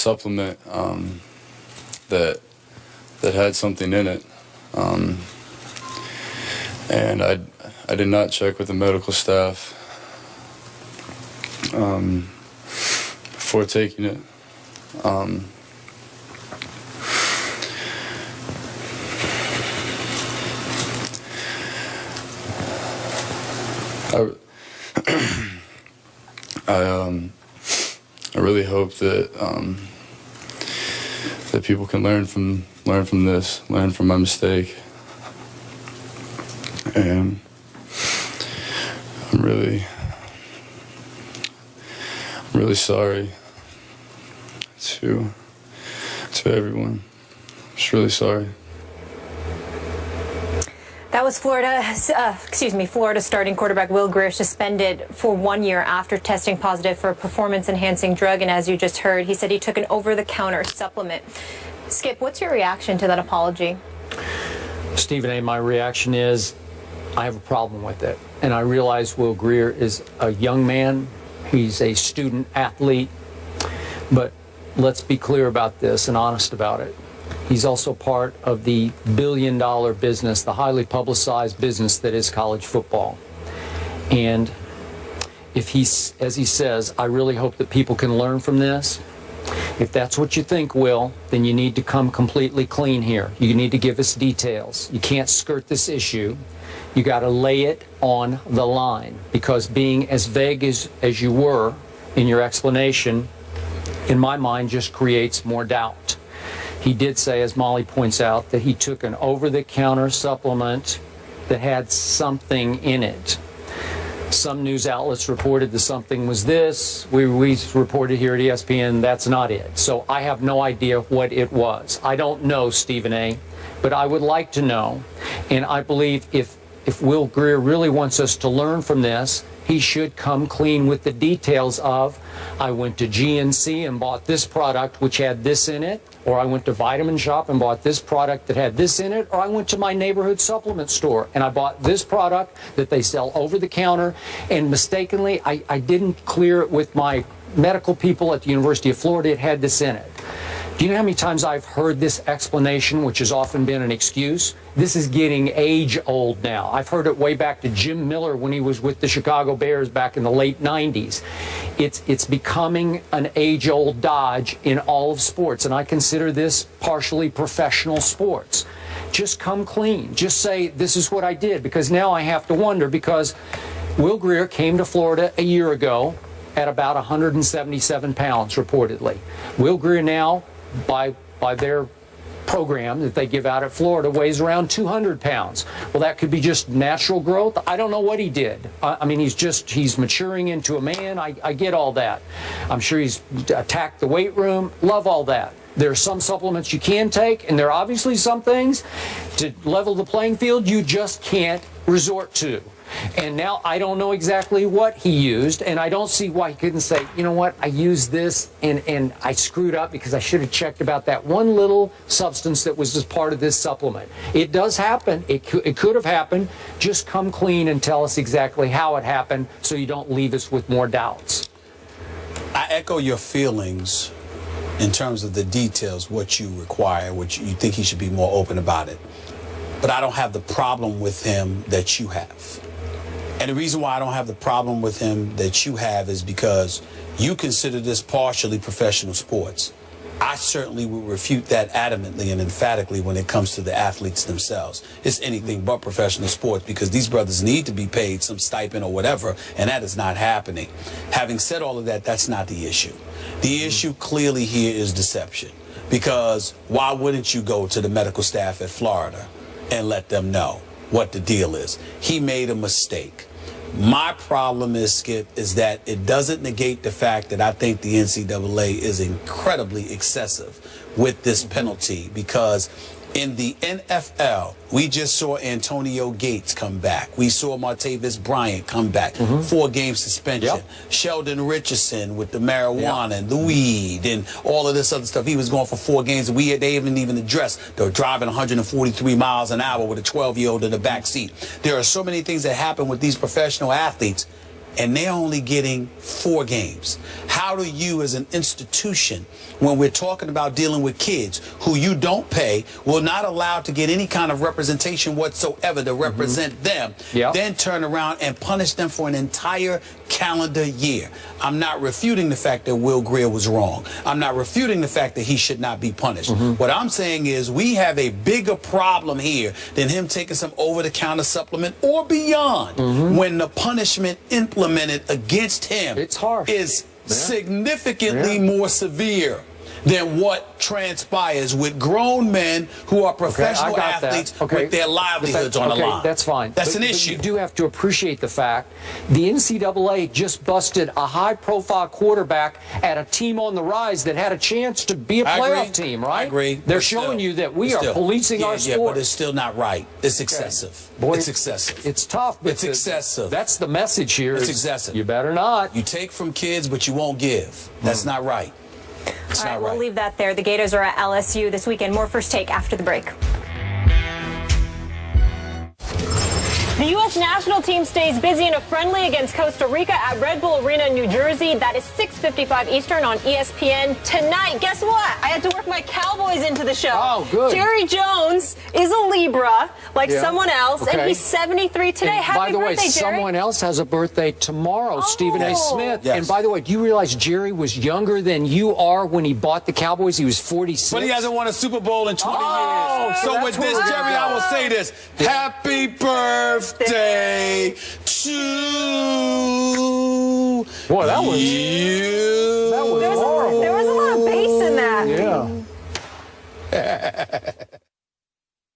supplement that had something in it, and I did not check with the medical staff before taking it. I really hope that that people can learn from this, learn from my mistake, and I'm really sorry to everyone. I'm just really sorry. That was Florida starting quarterback Will Grier suspended for 1 year after testing positive for a performance-enhancing drug. And as you just heard, he said he took an over-the-counter supplement. Skip, what's your reaction to that apology? Stephen A., my reaction is I have a problem with it. And I realize Will Grier is a young man. He's a student athlete. But let's be clear about this and honest about it. He's also part of the billion-dollar business, the highly publicized business that is college football. And if he's, as he says, I really hope that people can learn from this. If that's what you think, Will, then you need to come completely clean here. You need to give us details. You can't skirt this issue. You got to lay it on the line, because being as vague as you were in your explanation, in my mind, just creates more doubt. He did say, as Molly points out, that he took an over-the-counter supplement that had something in it. Some news outlets reported that something was this. We reported here at ESPN that's not it. So I have no idea what it was. I don't know, Stephen A., but I would like to know. And I believe if Will Grier really wants us to learn from this, he should come clean with the details of, I went to GNC and bought this product which had this in it, or I went to Vitamin Shop and bought this product that had this in it, or I went to my neighborhood supplement store and I bought this product that they sell over the counter, and mistakenly I didn't clear it with my medical people at the University of Florida. It had this in it. Do you know how many times I've heard this explanation, which has often been an excuse? This is getting age-old now. I've heard it way back to Jim Miller when he was with the Chicago Bears back in the late 90s. It's becoming an age-old dodge in all of sports, and I consider this partially professional sports. Just come clean. Just say, this is what I did, because now I have to wonder, because Will Grier came to Florida a year ago at about 177 pounds, reportedly. Will Grier now, by their program that they give out at Florida, weighs around 200 pounds. Well, that could be just natural growth. I don't know what he did. I mean, he's maturing into a man. I get all that. I'm sure he's attacked the weight room. Love all that. There are some supplements you can take, and there are obviously some things to level the playing field you just can't resort to. And now I don't know exactly what he used, and I don't see why he couldn't say, you know what, I used this and I screwed up because I should have checked about that one little substance that was just part of this supplement. It does happen. It could have happened. Just come clean and tell us exactly how it happened so you don't leave us with more doubts. I echo your feelings in terms of the details, what you require, what you think he should be more open about it. But I don't have the problem with him that you have. And the reason why I don't have the problem with him that you have is because you consider this partially professional sports. I certainly would refute that adamantly and emphatically when it comes to the athletes themselves. It's anything but professional sports, because these brothers need to be paid some stipend or whatever, and that is not happening. Having said all of that, that's not the issue. The issue clearly here is deception, because why wouldn't you go to the medical staff at Florida and let them know what the deal is? He made a mistake. My problem is, Skip, is that it doesn't negate the fact that I think the NCAA is incredibly excessive with this penalty, because in the NFL, we just saw Antonio Gates come back. We saw Martavis Bryant come back. 4-game suspension. Yep. Sheldon Richardson with the marijuana and the weed and all of this other stuff. He was going for 4 games, and they haven't even addressed. They're driving 143 miles an hour with a 12-year-old in the back seat. There are so many things that happen with these professional athletes, and they're only getting 4 games. How do you, as an institution, when we're talking about dealing with kids who you don't pay, will not allow to get any kind of representation whatsoever to represent them, then turn around and punish them for an entire calendar year? I'm not refuting the fact that Will Grier was wrong. I'm not refuting the fact that he should not be punished. What I'm saying is we have a bigger problem here than him taking some over-the-counter supplement or beyond when the punishment implemented against him is significantly more severe than what transpires with grown men who are professional athletes with their livelihoods on the line. That's fine. That's an issue. You do have to appreciate the fact the NCAA just busted a high-profile quarterback at a team on the rise that had a chance to be a playoff team, right? I agree. They're showing you that we are policing our sport. Yeah, but it's still not right. It's excessive. Boy, it's excessive. It's tough. It's excessive. That's the message here. It's excessive. You better not. You take from kids, but you won't give. That's not right. It's All right, not right. we'll leave that there. The Gators are at LSU this weekend. More First Take after the break. The U.S. national team stays busy in a friendly against Costa Rica at Red Bull Arena in New Jersey. That is 6:55 Eastern on ESPN tonight. Guess what? I had to work my Cowboys into the show. Oh, good. Jerry Jones is a Libra, like someone else, and he's 73 today. Happy birthday, Jerry. Jerry. Someone else has a birthday tomorrow, Stephen A. Smith. Yes. And by the way, do you realize Jerry was younger than you are when he bought the Cowboys? He was 46. But he hasn't won a Super Bowl in 20 years. So with this, Jerry, I will say this. Happy birthday to Boy, that was you. That was horrible. There was a lot of bass in that.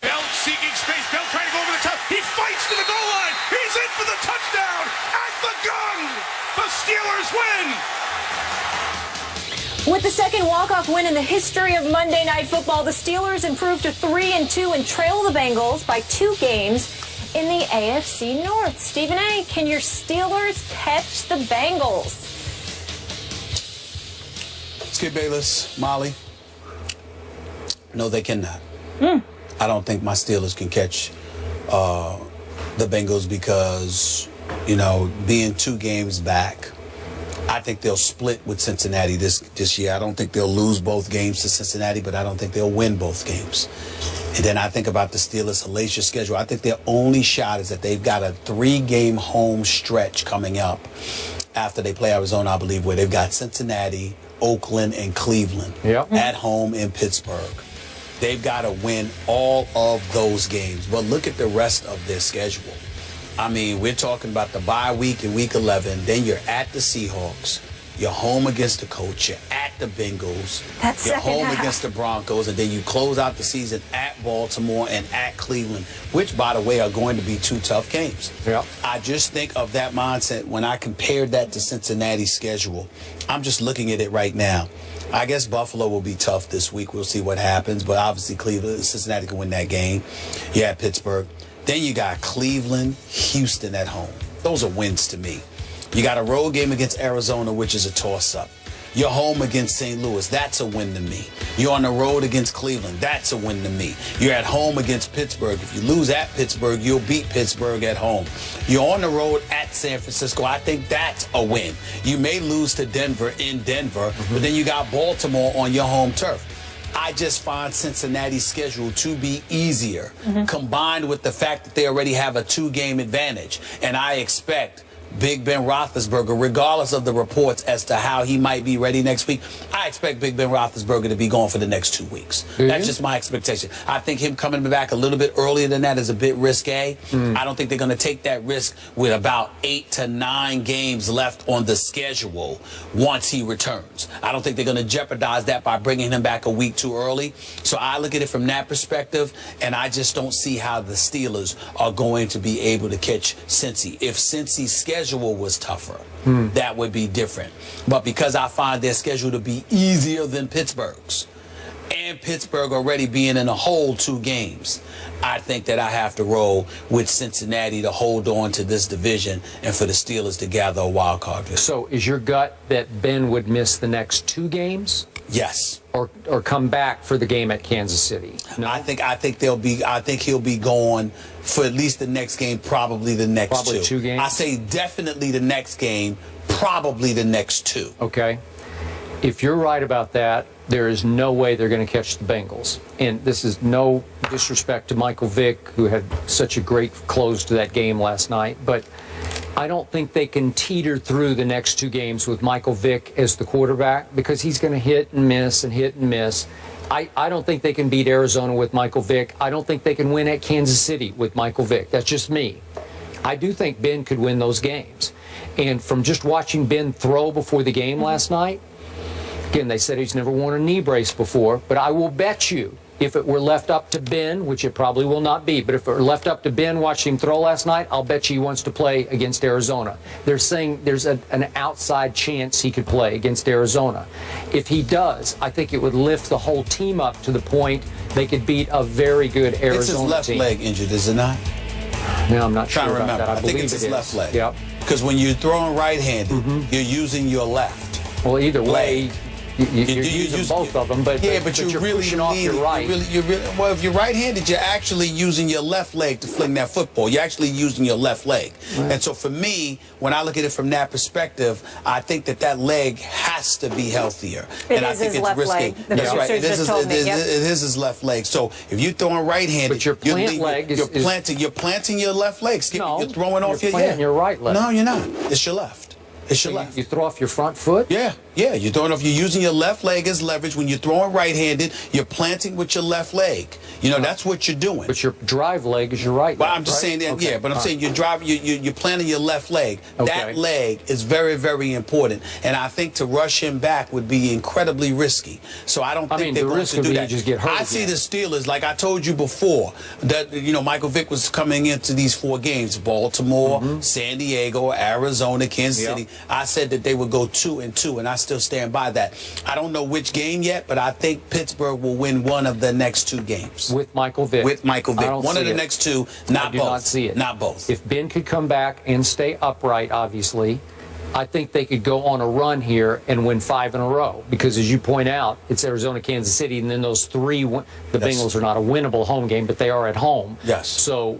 Bell seeking space. Bell trying to go over the top. He fights to the goal line. He's in for the touchdown at the gun. The Steelers win. With the second walk-off win in the history of Monday Night Football, the Steelers improved to 3-2 and trail the Bengals by 2 games in the AFC North. Stephen A., can your Steelers catch the Bengals? Skip Bayless, Molly. No, they cannot. I don't think my Steelers can catch the Bengals because, you know, being 2 games back, I think they'll split with Cincinnati this year. I don't think they'll lose both games to Cincinnati, but I don't think they'll win both games. And then I think about the Steelers' hellacious schedule. I think their only shot is that they've got a 3-game home stretch coming up after they play Arizona, I believe, where they've got Cincinnati, Oakland, and Cleveland at home in Pittsburgh. They've got to win all of those games. But look at the rest of their schedule. I mean, we're talking about the bye week in week 11. Then you're at the Seahawks. You're home against the Colts. You're at the Bengals. You're home against the Broncos. And then you close out the season at Baltimore and at Cleveland, which, by the way, are going to be 2 tough games. I just think of that mindset when I compared that to Cincinnati's schedule. I'm just looking at it right now. I guess Buffalo will be tough this week. We'll see what happens. But obviously, Cincinnati can win that game. You're at Pittsburgh. Then you got Cleveland, Houston at home. Those are wins to me. You got a road game against Arizona, which is a toss-up. You're home against St. Louis. That's a win to me. You're on the road against Cleveland. That's a win to me. You're at home against Pittsburgh. If you lose at Pittsburgh, you'll beat Pittsburgh at home. You're on the road at San Francisco. I think that's a win. You may lose to Denver in Denver, but then you got Baltimore on your home turf. I just find Cincinnati's schedule to be easier, combined with the fact that they already have a 2-game advantage. And I expect Big Ben Roethlisberger, regardless of the reports as to how he might be ready next week, I expect Big Ben Roethlisberger to be gone for the next 2 weeks. That's just my expectation. I think him coming back a little bit earlier than that is a bit risque. I don't think they're going to take that risk with about 8 to 9 games left on the schedule once he returns. I don't think they're going to jeopardize that by bringing him back a week too early. So I look at it from that perspective, and I just don't see how the Steelers are going to be able to catch Cincy. If Cincy's schedule was tougher, that would be different. But because I find their schedule to be easier than Pittsburgh's, and Pittsburgh already being in a hole 2 games, I think that I have to roll with Cincinnati to hold on to this division and for the Steelers to gather a wild card. So is your gut that Ben would miss the next 2 games? Yes. or come back for the game at Kansas City? No? I think he'll be gone for at least the next game, probably the next Probably two games? I say definitely the next game, probably the next two. Okay. If you're right about that, there is no way they're going to catch the Bengals. And this is no disrespect to Michael Vick, who had such a great close to that game last night, but I don't think they can teeter through the next two games with Michael Vick as the quarterback, because he's going to hit and miss and hit and miss. I don't think they can beat Arizona with Michael Vick. I don't think they can win at Kansas City with Michael Vick. That's just me. I do think Ben could win those games. And from just watching Ben throw before the game last night, again, they said he's never worn a knee brace before, but I will bet you if it were left up to Ben, which it probably will not be, but if it were left up to Ben watching him throw last night, I'll bet you he wants to play against Arizona. They're saying there's an outside chance he could play against Arizona. If he does, I think it would lift the whole team up to the point they could beat a very good Arizona team. It's his left leg injured, is it not? No, I'm not sure Trying to about remember. that. I think it's his left leg. Yep. Because when you're throwing right-handed, you're using your left. Well, either way, leg. you're using both of them, but you're really pushing off your right. Well, if you're right-handed, you're actually using your left leg to fling that football. You're actually using your left leg. Right. And so for me, when I look at it from that perspective, I think that leg has to be healthier. And I think it's risky. That's right. It is his left leg. So if you're throwing right-handed, but your plant leg you're planting your left leg. No, you're throwing off your planting your right leg. No, you're not. It's your left. It's your left. You throw off your front foot? Yeah. You're throwing off. You're using your left leg as leverage. When you're throwing right-handed, you're planting with your left leg. That's what you're doing. But your drive leg is your right leg. Well, I'm just saying that. Okay. Yeah, but I'm saying you're planting your left leg. Okay. That leg is very, very important, and I think to rush him back would be incredibly risky. So I don't think they're going to do that. Just get hurt I see the Steelers, like I told you before, that Michael Vick was coming into these 4 games: Baltimore, San Diego, Arizona, Kansas City. I said that they would go 2-2, and I still stand by that. I don't know which game yet, but I think Pittsburgh will win one of the next 2 games. With Michael Vick. With Michael Vick. One of the next 2, not both. I do not see it. Not both. If Ben could come back and stay upright, obviously, I think they could go on a run here and win 5 in a row. Because as you point out, it's Arizona, Kansas City, and then those 3, the Bengals are not a winnable home game, but they are at home. Yes. So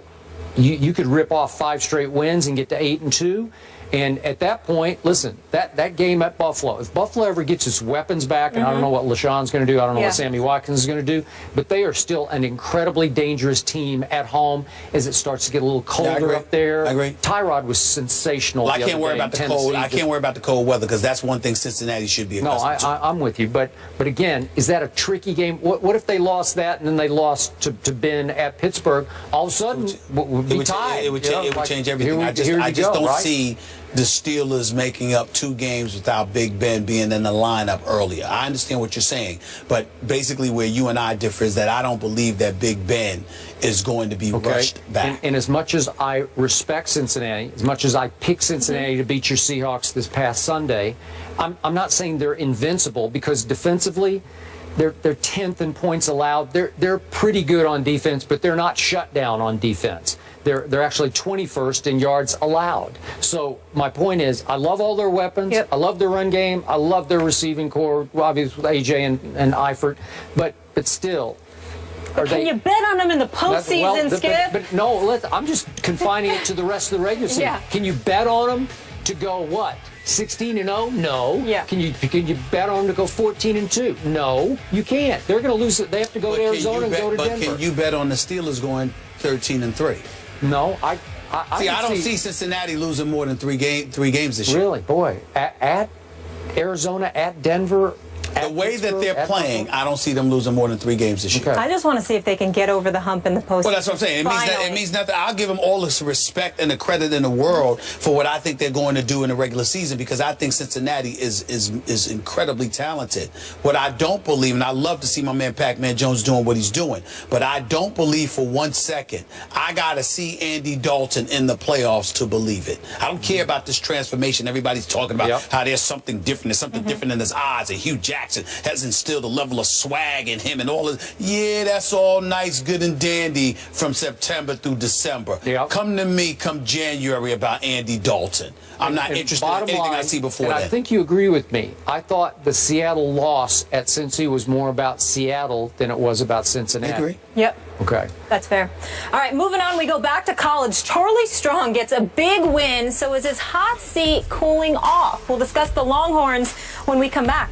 you could rip off 5 straight wins and get to 8-2. And at that point, listen, that game at Buffalo, if Buffalo ever gets its weapons back, and I don't know what LaShawn's going to do, I don't know what Sammy Watkins is going to do, but they are still an incredibly dangerous team at home as it starts to get a little colder up there. I agree. Tyrod was sensational. Well, I can't worry about the cold. I can't worry about the cold weather because that's one thing Cincinnati should be accustomed to. I'm with you, but again, is that a tricky game? What if they lost that and then they lost to Ben at Pittsburgh? All of a sudden, we'd be tied. It would change everything. I just don't see the Steelers making up 2 games without Big Ben being in the lineup earlier. I understand what you're saying, but basically where you and I differ is that I don't believe that Big Ben is going to be rushed back. And as much as I respect Cincinnati, as much as I picked Cincinnati to beat your Seahawks this past Sunday, I'm not saying they're invincible, because defensively, they're 10th in points allowed. They're pretty good on defense, but they're not shut down on defense. They're actually 21st in yards allowed. So my point is, I love all their weapons. I love their run game. I love their receiving core, obviously with AJ and Eifert. But still, can you bet on them in the postseason, Skip? But no, I'm just confining it to the rest of the regular season. Can you bet on them to go what? 16-0? No. Yeah. Can you bet on them to go 14-2? No, you can't. They're going to lose it. They have to go to Arizona and go to Denver. But can you bet on the Steelers going 13-3? No, I don't see Cincinnati losing more than 3 games this year. Really, boy, at Arizona, at Denver. The way that they're playing, I don't see them losing more than 3 games this year. I just want to see if they can get over the hump in the postseason. Well, that's what I'm saying. It means nothing. I'll give them all the respect and the credit in the world for what I think they're going to do in the regular season, because I think Cincinnati is incredibly talented. What I don't believe, and I love to see my man Pac-Man Jones doing what he's doing, but I don't believe for 1 second I got to see Andy Dalton in the playoffs to believe it. I don't care about this transformation. Everybody's talking about how there's something different. There's something different in his eyes and Hugh Jackson. Jackson has instilled a level of swag in him and all of. Yeah, that's all nice, good and dandy from September through December. Yep. Come to me come January about Andy Dalton. I'm not interested in anything I see before and then. I think you agree with me. I thought the Seattle loss at Cincy was more about Seattle than it was about Cincinnati. I agree. Yep. Okay. That's fair. All right, moving on, we go back to college. Charlie Strong gets a big win, so is his hot seat cooling off? We'll discuss the Longhorns when we come back.